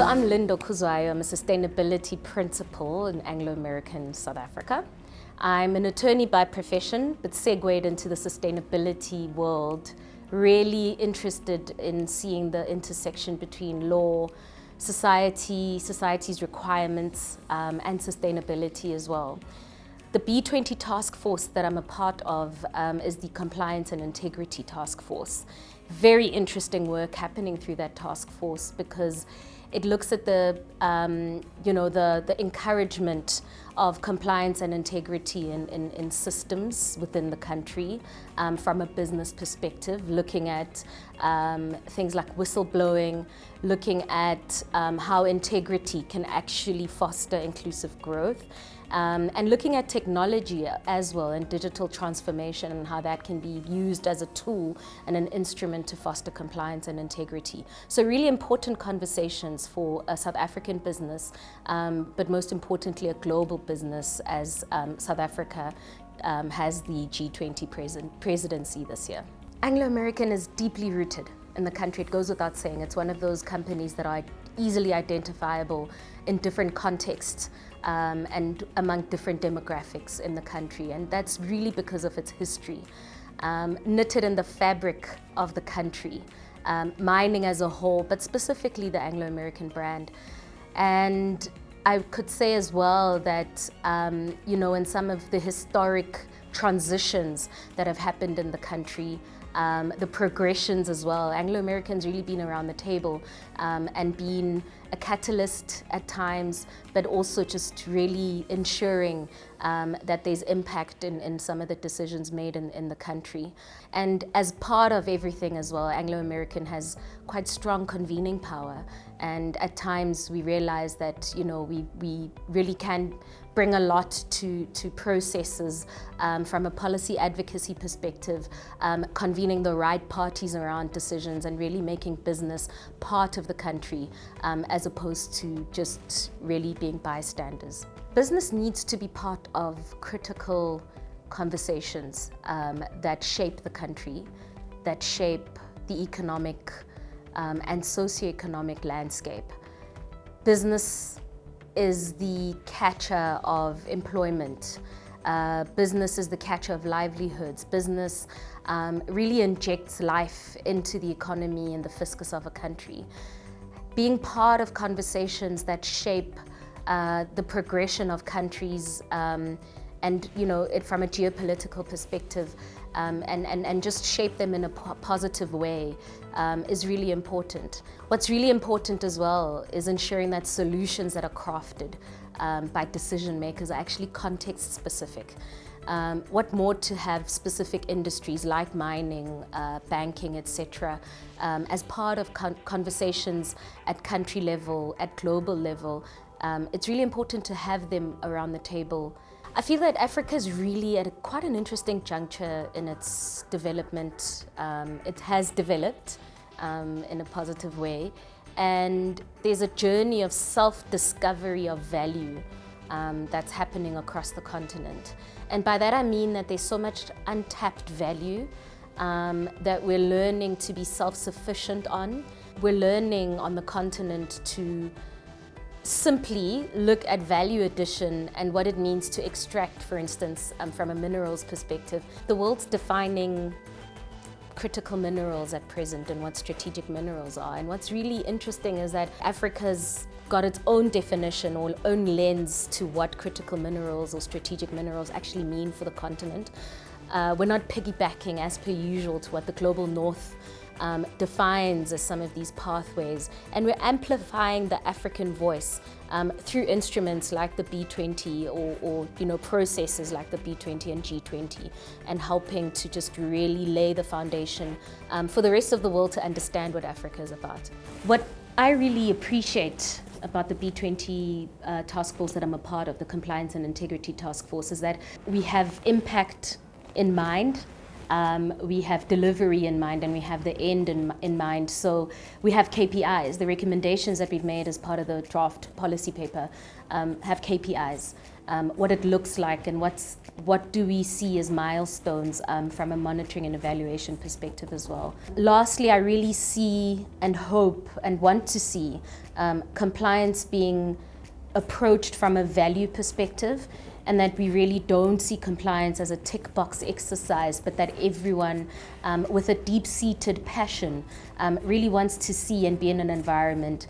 So I'm Lindokuhle. I'm a sustainability principal in Anglo American South Africa. I'm an attorney by profession, but segued into the sustainability world, really interested in seeing the intersection between law, society's requirements, and sustainability as well. The B20 task force that I'm a part of is the Compliance and Integrity Task Force. Very interesting work happening through that task force because it looks at the encouragement of compliance and integrity in systems within the country from a business perspective, looking at things like whistleblowing, looking at how integrity can actually foster inclusive growth, and looking at technology as well and digital transformation and how that can be used as a tool and an instrument to foster compliance and integrity. So really important conversations for a South African business, but most importantly a global business as South Africa has the G20 presidency this year. Anglo American is deeply rooted in the country. It goes without saying. It's one of those companies that are easily identifiable in different contexts and among different demographics in the country, and that's really because of its history. Knitted in the fabric of the country, mining as a whole, but specifically the Anglo American brand. And I could say as well that, in some of the historic transitions that have happened in the country, the progressions as well. Anglo American's really been around the table and been a catalyst at times, but also just really ensuring that there's impact in some of the decisions made in the country. And as part of everything as well, Anglo American has quite strong convening power. And at times we realize that, we really can bring a lot to processes from a policy advocacy perspective, convening the right parties around decisions and really making business part of the country as opposed to just really being bystanders. Business needs to be part of critical conversations that shape the country, that shape the economic and socioeconomic landscape. Business is the catcher of employment. Business is the catcher of livelihoods. Business really injects life into the economy and the fiscus of a country. Being part of conversations that shape the progression of countries and it from a geopolitical perspective and just shape them in a positive way is really important. What's really important as well is ensuring that solutions that are crafted by decision makers are actually context specific. What more to have specific industries like mining, banking, etc. As part of conversations at country level, at global level. It's really important to have them around the table. I feel that Africa is really at quite an interesting juncture in its development. It has developed in a positive way, and there's a journey of self-discovery of value that's happening across the continent. And by that I mean that there's so much untapped value that we're learning to be self-sufficient on. We're learning on the continent to simply look at value addition and what it means to extract, for instance, from a minerals perspective. The world's defining critical minerals at present and what strategic minerals are. And what's really interesting is that Africa's got its own definition or own lens to what critical minerals or strategic minerals actually mean for the continent. We're not piggybacking as per usual to what the global north defines as some of these pathways, and we're amplifying the African voice through instruments like the B20 or processes like the B20 and G20, and helping to just really lay the foundation for the rest of the world to understand what Africa is about. What I really appreciate about the B20 task force that I'm a part of, the Compliance and Integrity Task Force, is that we have impact in mind. We have delivery in mind, and we have the end in mind. So we have KPIs. The recommendations that we've made as part of the draft policy paper have KPIs. what it looks like, and what do we see as milestones from a monitoring and evaluation perspective as well. Lastly, I really see and hope and want to see compliance being approached from a value perspective, and that we really don't see compliance as a tick box exercise, but that everyone with a deep-seated passion really wants to see and be in an environment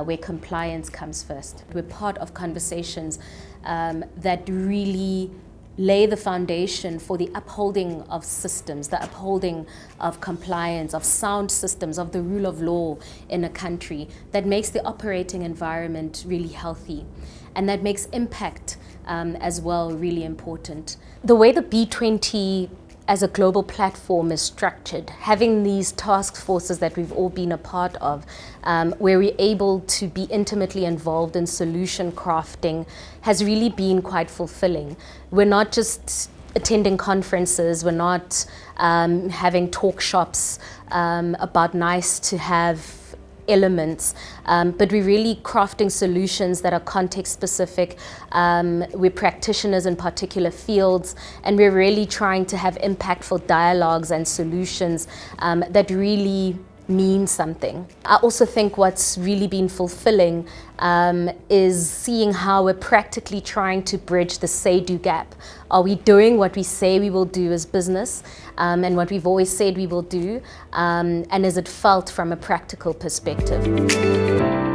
where compliance comes first. We're part of conversations that really lay the foundation for the upholding of systems, the upholding of compliance, of sound systems, of the rule of law in a country, that makes the operating environment really healthy, and that makes impact as well really important. The way the B20 as a global platform is structured, having these task forces that we've all been a part of, where we're able to be intimately involved in solution crafting, has really been quite fulfilling. We're not just attending conferences, we're not having talk shops about nice to have elements, but we're really crafting solutions that are context specific. We're practitioners in particular fields, and we're really trying to have impactful dialogues and solutions that really mean something. I also think what's really been fulfilling is seeing how we're practically trying to bridge the say-do gap. Are we doing what we say we will do as business, and what we've always said we will do, and is it felt from a practical perspective?